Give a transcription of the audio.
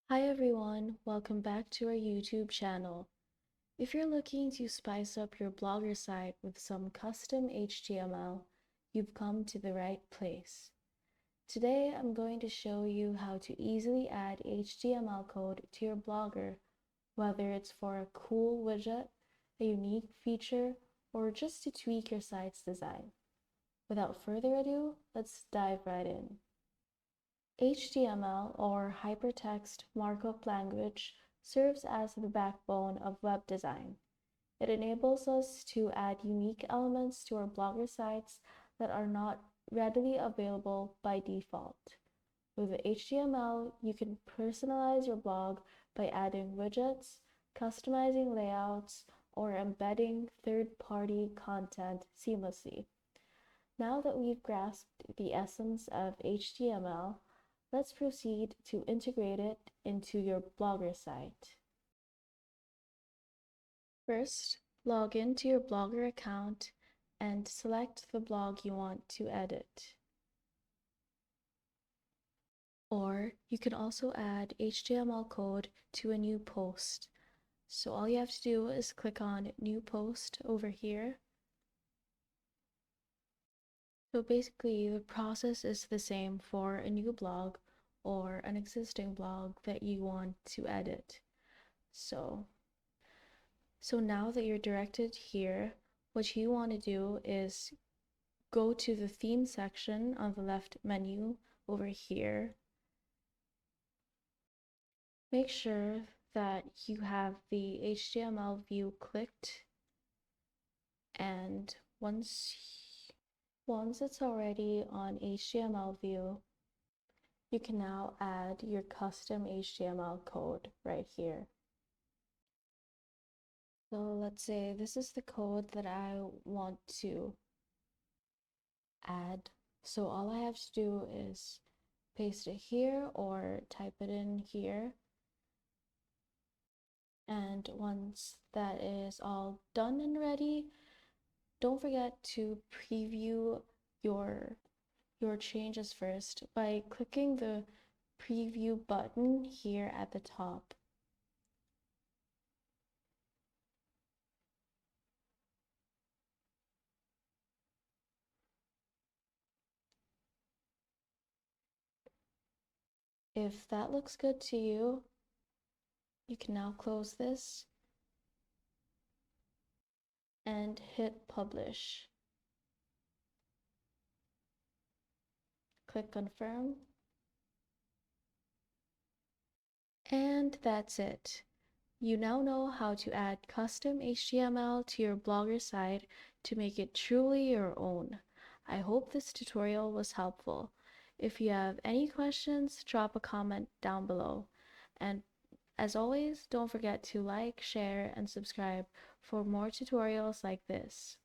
Hi everyone, welcome back to our YouTube channel. If you're looking to spice up your Blogger site with some custom HTML, you've come to the right place. Today I'm going to show you how to easily add HTML code to your Blogger, whether it's for a cool widget, a unique feature, or just to tweak your site's design. Without further ado, let's dive right in. HTML, or Hypertext Markup Language, serves as the backbone of web design. It enables us to add unique elements to our Blogger sites that are not readily available by default. With HTML, you can personalize your blog by adding widgets, customizing layouts, or embedding third-party content seamlessly. Now that we've grasped the essence of HTML, let's proceed to integrate it into your Blogger site. First, log into your Blogger account and select the blog you want to edit. Or you can also add HTML code to a new post. So all you have to do is click on New Post over here. So basically, the process is the same for a new blog or an existing blog that you want to edit. So now that you're directed here, what you want to do is go to the theme section on the left menu over here. Make sure that you have the HTML view clicked, and once it's already on HTML view, you can now add your custom HTML code right here. So let's say this is the code that I want to add. So all I have to do is paste it here or type it in here. And once that is all done and ready, don't forget to preview your changes first by clicking the preview button here at the top. If that looks good to you, you can now close this and hit publish. Click confirm. And that's it. You now know how to add custom HTML to your Blogger site to make it truly your own. I hope this tutorial was helpful. If you have any questions, drop a comment down below. And as always, don't forget to like, share, and subscribe for more tutorials like this.